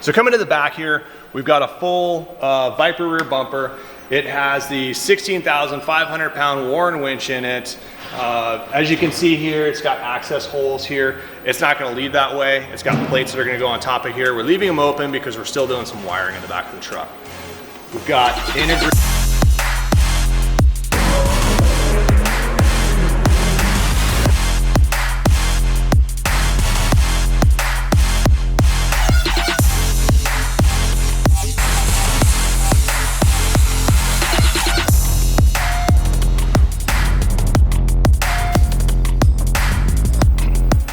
So coming to the back here, we've got a full Viper rear bumper. It has the 16,500 pound Warren winch in it. As you can see here, it's got access holes here. It's not gonna leave that way. It's got plates that are gonna go on top of here. We're leaving them open because we're still doing some wiring in the back of the truck. We've got integrated.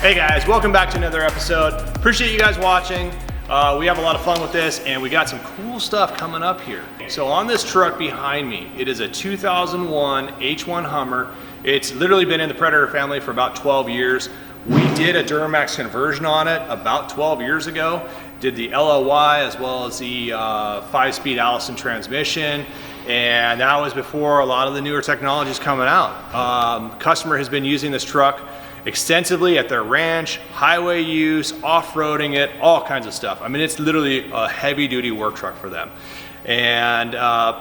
Hey guys, welcome back to another episode. Appreciate you guys watching. We have a lot of fun with this and we got some cool stuff coming up here. So on this truck behind me, it is a 2001 H1 Hummer. It's literally been in the Predator family for about 12 years. We did a Duramax conversion on it about 12 years ago. Did the LOY as well as the 5-speed Allison transmission. And that was before a lot of the newer technologies coming out. Customer has been using this truck extensively at their ranch, highway use, off-roading it, all kinds of stuff. I mean, it's literally a heavy-duty work truck for them. And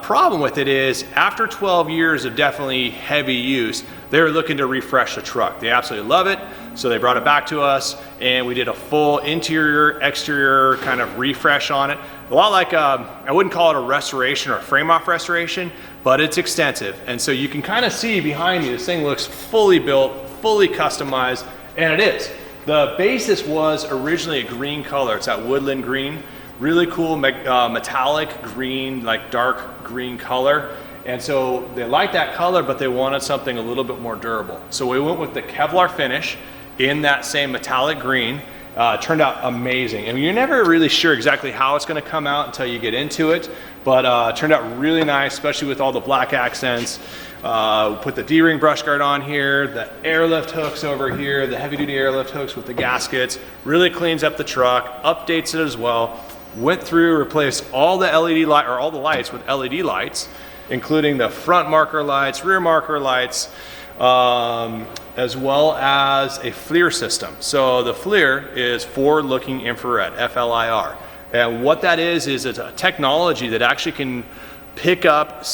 problem with it is, after 12 years of definitely heavy use, they were looking to refresh the truck. They absolutely love it, so they brought it back to us, and we did a full interior, exterior kind of refresh on it. A lot like, I wouldn't call it a restoration or a frame-off restoration, but it's extensive. And so you can kind of see behind me, this thing looks fully built, fully customized, and it is. The basis was originally a green color. It's that woodland green, really cool metallic green, like dark green color. And so they liked that color, but they wanted something a little bit more durable. So we went with the Kevlar finish in that same metallic green. Turned out amazing. And you're never really sure exactly how it's gonna come out until you get into it, but turned out really nice, especially with all the black accents. Put the D-ring brush guard on here, the airlift hooks over here, the heavy duty airlift hooks with the gaskets, really cleans up the truck, updates it as well. Went through, replaced all the LED light, or all the lights with LED lights, including the front marker lights, rear marker lights, as well as a FLIR system. So the FLIR is forward-looking infrared, FLIR. And what that is it's a technology that actually can pick up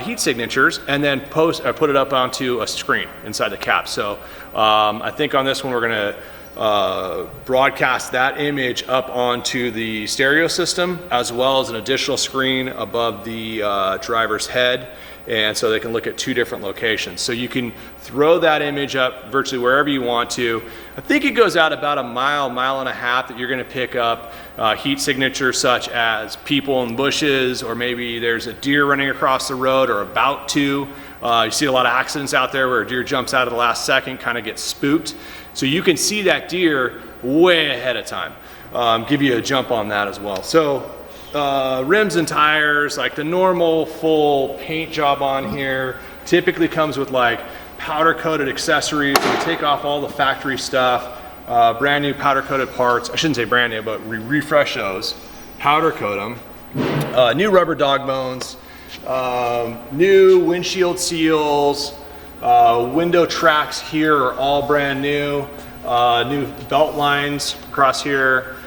heat signatures and then put it up onto a screen inside the cab. So I think on this one we're gonna broadcast that image up onto the stereo system, as well as an additional screen above the driver's head, and so they can look at two different locations. So you can throw that image up virtually wherever you want to. I think it goes out about a mile, mile and a half that you're gonna pick up heat signatures such as people in bushes, or maybe there's a deer running across the road or about to. You see a lot of accidents out there where a deer jumps out at the last second, kind of gets spooked. So you can see that deer way ahead of time. Give you a jump on that as well. So rims and tires, like the normal full paint job on here, typically comes with like powder coated accessories. We take off all the factory stuff, brand new powder coated parts. I shouldn't say brand new, but we refresh those, powder coat them. New rubber dog bones, new windshield seals, window tracks here are all brand new. New belt lines across here.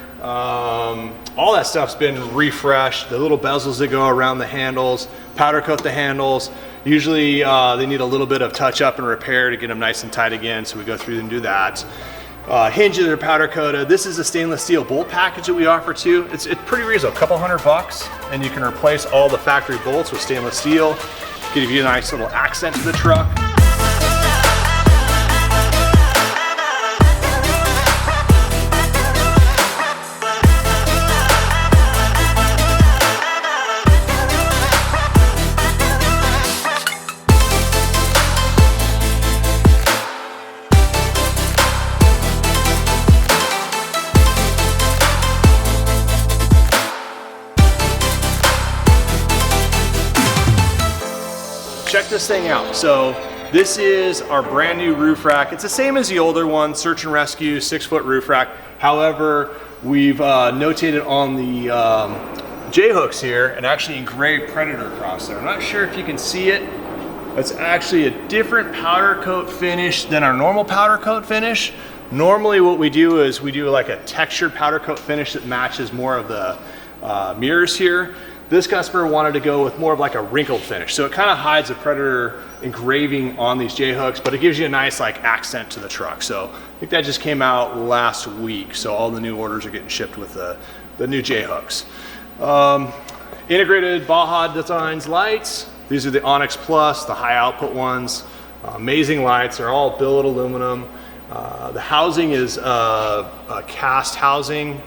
All that stuff's been refreshed. The little bezels that go around the handles, powder coat the handles. Usually they need a little bit of touch up and repair to get them nice and tight again, so we go through and do that. Hinges are powder coated. This is a stainless steel bolt package that we offer too. It's pretty reasonable, a couple $100, and you can replace all the factory bolts with stainless steel. Give you a nice little accent to the truck. Check this thing out. So this is our brand new roof rack. It's the same as the older one, search and rescue, 6-foot roof rack. However, we've notated on the J-hooks here and actually engraved Predator across there. I'm not sure if you can see it. It's actually a different powder coat finish than our normal powder coat finish. Normally what we do is we do like a textured powder coat finish that matches more of the mirrors here. This customer wanted to go with more of like a wrinkled finish. So it kind of hides the Predator engraving on these J-hooks, but it gives you a nice like accent to the truck. So I think that just came out last week. So all the new orders are getting shipped with the new J-hooks. Integrated Baja Designs lights. These are the Onyx Plus, the high output ones. Amazing lights, they're all billet aluminum. The housing is a cast housing,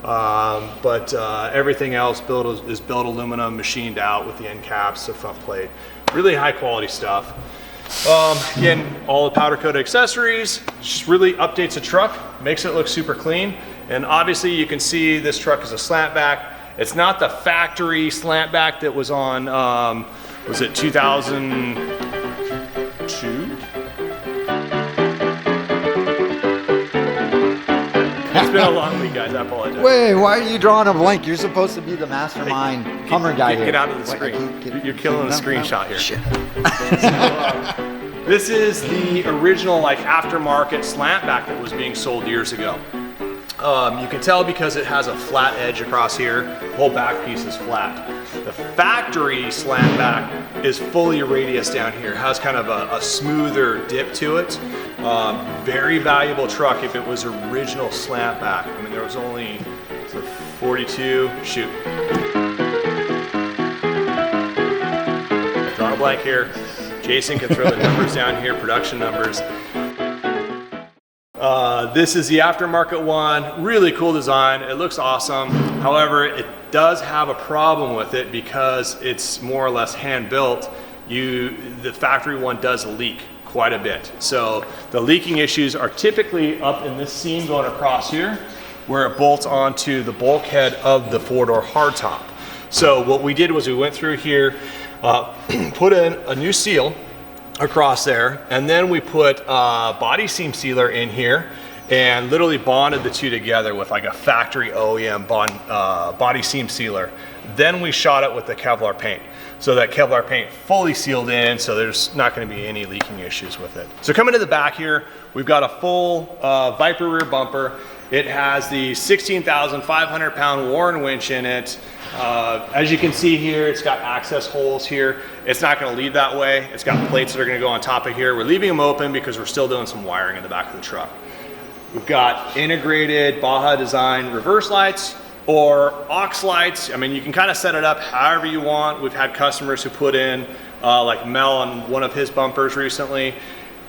but everything else is billet aluminum machined out with the end caps, the front plate. Really high quality stuff. Again, all the powder coated accessories, just really updates the truck, makes it look super clean. And obviously you can see this truck is a slant back. It's not the factory slant back that was on, was it 2002? It's been a long week, guys, I apologize. Wait, why are you drawing a blank? You're supposed to be the mastermind Hummer guy here. Get out of the screen. You're killing the screenshot here. Shit. So, this is the original like aftermarket slant back that was being sold years ago. You can tell because it has a flat edge across here. The whole back piece is flat. The factory slant back is fully radius down here. Has kind of a smoother dip to it. Very valuable truck if it was original slant back. I mean, there was only 42. Shoot. Draw a blank here. Jason can throw the numbers down here, production numbers. This is the aftermarket one, really cool design, it looks awesome. However, it does have a problem with it because it's more or less hand built. The factory one does leak quite a bit. So the leaking issues are typically up in this seam going across here where it bolts onto the bulkhead of the four-door hardtop. So what we did was we went through here, put in a new seal across there, and then we put body seam sealer in here and literally bonded the two together with like a factory OEM body seam sealer. Then we shot it with the Kevlar paint. So that Kevlar paint fully sealed in, so there's not going to be any leaking issues with it. So coming to the back here, we've got a full Viper rear bumper. It has the 16,500 pound Warren winch in it. As you can see here, it's got access holes here. It's not going to lead that way. It's got plates that are going to go on top of here. We're leaving them open because we're still doing some wiring in the back of the truck. We've got integrated Baja Design reverse lights or aux lights. I mean, you can kind of set it up however you want. We've had customers who put in like Mel on one of his bumpers recently.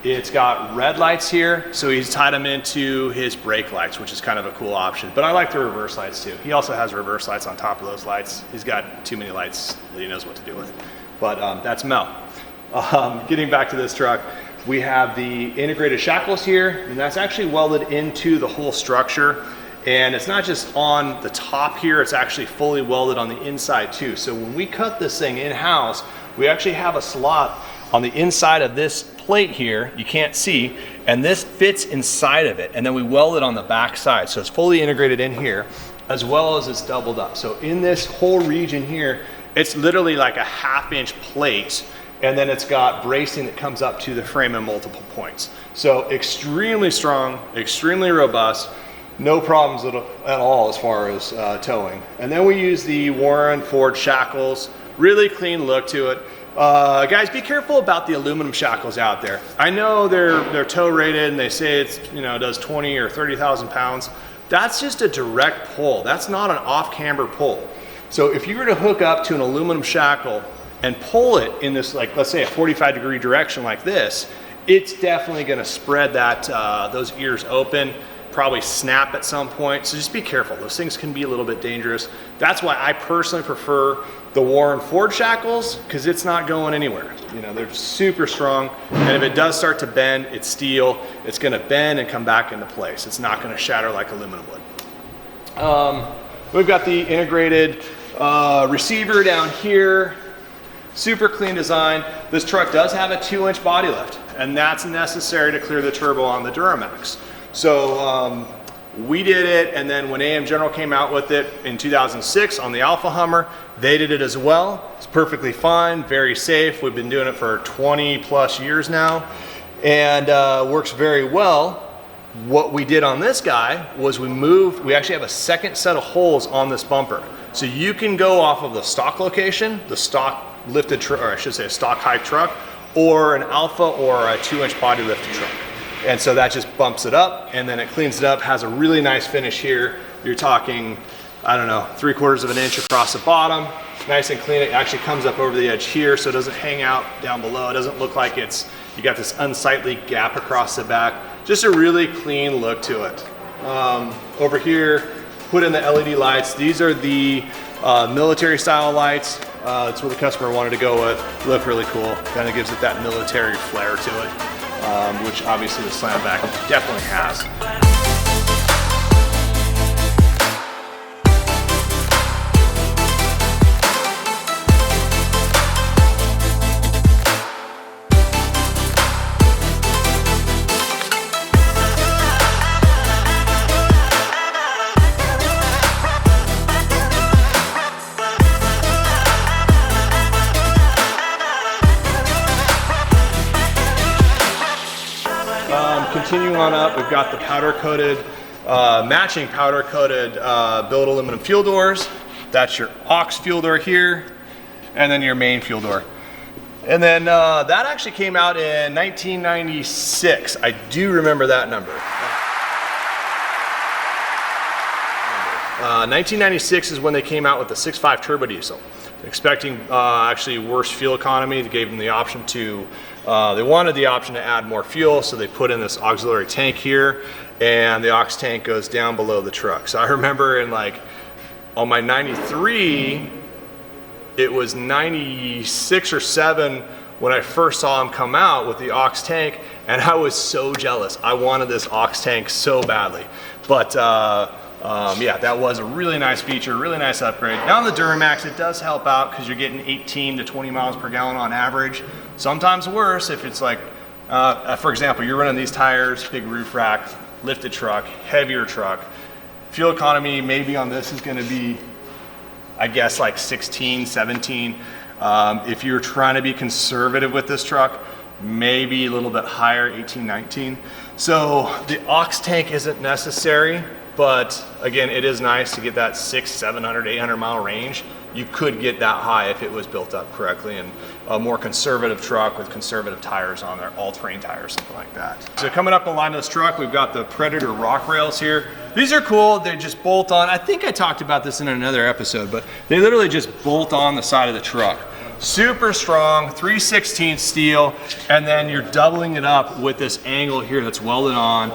It's got red lights here, so he's tied them into his brake lights, which is kind of a cool option. But I like the reverse lights too. He also has reverse lights on top of those lights. He's got too many lights that he knows what to do with. But that's Mel. Getting back to this truck, we have the integrated shackles here, and that's actually welded into the whole structure. And it's not just on the top here, it's actually fully welded on the inside too. So when we cut this thing in-house, we actually have a slot on the inside of this plate here, you can't see, and this fits inside of it, and then we weld it on the back side. So it's fully integrated in here, as well as it's doubled up. So in this whole region here, it's literally like a 1/2 inch plate, and then it's got bracing that comes up to the frame in multiple points. So extremely strong, extremely robust, no problems at all as far as towing. And then we use the Warren Ford shackles, really clean look to it. Guys, be careful about the aluminum shackles out there. I know they're tow rated and they say it's, you know, does 20 or 30,000 pounds. That's just a direct pull. That's not an off-camber pull. So if you were to hook up to an aluminum shackle and pull it in this, like, let's say a 45-degree direction like this, it's definitely gonna spread that, those ears open, probably snap at some point. So just be careful. Those things can be a little bit dangerous. That's why I personally prefer the Warren Ford shackles, because it's not going anywhere. You know, they're super strong, and if it does start to bend, it's steel. It's gonna bend and come back into place. It's not gonna shatter like aluminum would. We've got the integrated receiver down here. Super clean design. This truck does have a 2-inch body lift, and that's necessary to clear the turbo on the Duramax. So we did it, and then when AM General came out with it in 2006 on the Alpha Hummer, they did it as well. It's perfectly fine, very safe. We've been doing it for 20 plus years now, and works very well. What we did on this guy was we actually have a second set of holes on this bumper. So you can go off of the stock location, the stock lifted truck, or I should say a stock high truck, or an Alpha or a 2-inch body lifted truck. And so that just bumps it up and then it cleans it up, has a really nice finish here. You're talking, I don't know, 3/4 of an inch across the bottom. Nice and clean. It actually comes up over the edge here so it doesn't hang out down below. It doesn't look like you got this unsightly gap across the back. Just a really clean look to it. Over here, put in the LED lights. These are the military style lights. That's what the customer wanted to go with. Look really cool. Kind of gives it that military flair to it, which obviously the Slant back definitely has. Continuing on up, we've got the powder coated, matching powder coated billet aluminum fuel doors. That's your aux fuel door here, and then your main fuel door. And then that actually came out in 1996. I do remember that number. 1996 is when they came out with the 6.5 turbo diesel. Expecting actually worse fuel economy. They gave them the option to, they wanted the option to add more fuel, so they put in this auxiliary tank here, and the aux tank goes down below the truck. So I remember in like, on my 93, it was 96 or 7 when I first saw them come out with the aux tank, and I was so jealous. I wanted this aux tank so badly. But yeah, that was a really nice feature, really nice upgrade. Now on the Duramax, it does help out because you're getting 18 to 20 miles per gallon on average. Sometimes worse if it's like, for example, you're running these tires, big roof rack, lifted truck, heavier truck. Fuel economy maybe on this is gonna be, I guess, like 16, 17. If you're trying to be conservative with this truck, maybe a little bit higher, 18, 19. So the aux tank isn't necessary. But again, it is nice to get that 600, 700, 800 mile range. You could get that high if it was built up correctly, and a more conservative truck with conservative tires on there, all-terrain tires, something like that. So coming up the line of this truck, we've got the Predator rock rails here. These are cool. They just bolt on. I think I talked about this in another episode, but they literally just bolt on the side of the truck. Super strong, 3/16 steel, and then you're doubling it up with this angle here that's welded on.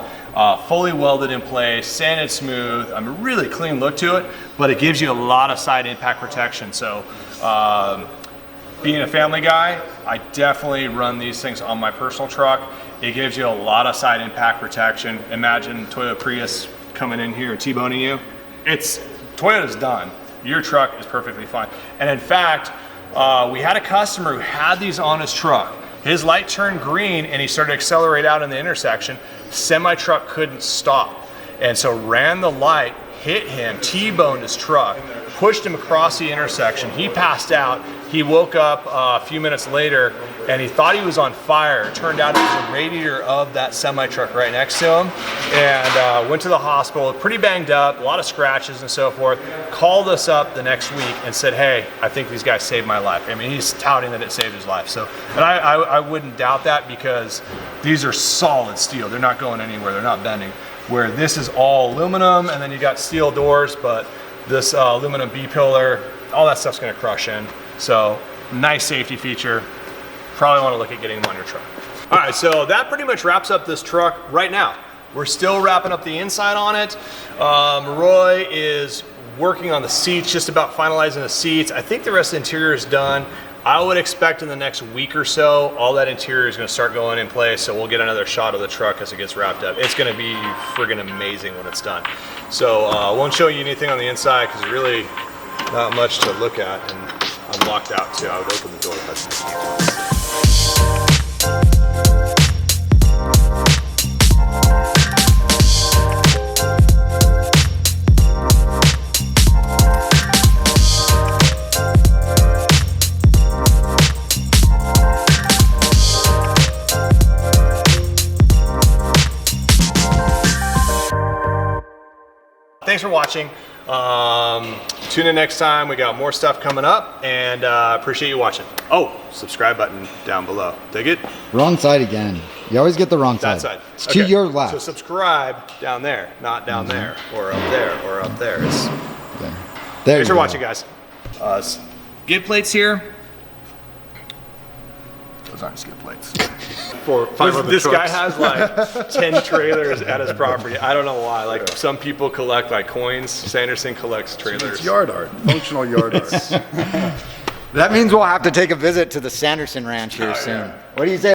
Fully welded in place, sanded smooth. I mean, really clean look to it, but it gives you a lot of side impact protection. So being a family guy, I definitely run these things on my personal truck. It gives you a lot of side impact protection. Imagine Toyota Prius coming in here and T-boning you. Toyota's done. Your truck is perfectly fine. And in fact, we had a customer who had these on his truck. His light turned green and he started to accelerate out in the intersection. Semi-truck couldn't stop. And so ran the light, hit him, T-boned his truck, pushed him across the intersection. He passed out. He woke up a few minutes later and he thought he was on fire. It turned out it was the radiator of that semi-truck right next to him, and went to the hospital, pretty banged up, a lot of scratches and so forth. Called us up the next week and said, hey, I think these guys saved my life. I mean, he's touting that it saved his life. So, and I wouldn't doubt that because these are solid steel. They're not going anywhere. They're not bending. Where this is all aluminum, and then you got steel doors, but this aluminum B-pillar, all that stuff's gonna crush in. So nice safety feature. Probably wanna look at getting them on your truck. All right, so that pretty much wraps up this truck right now. We're still wrapping up the inside on it. Roy is working on the seats, just about finalizing the seats. I think the rest of the interior is done. I would expect in the next week or so, all that interior is gonna start going in place, so we'll get another shot of the truck as it gets wrapped up. It's gonna be friggin' amazing when it's done. So I won't show you anything on the inside because there's really not much to look at, and I'm locked out too. I would open the door if that's the key. thanks for watching. Tune in next time. We got more stuff coming up, and appreciate you watching. Oh, subscribe button down below. Dig it? Wrong side again. You always get the wrong side. That side. It's to your left. So subscribe down there, not down there, or up there, or up there. It's, There thanks for you watching, go. guys. Skid plates here. Those aren't skid plates. For 5 other This guy trucks. has like 10 trailers at his property. I don't know why. Like some people collect like coins. Sanderson collects trailers. It's yard art, functional yard art. That means we'll have to take a visit to the Sanderson Ranch here soon. yeah. What do you say?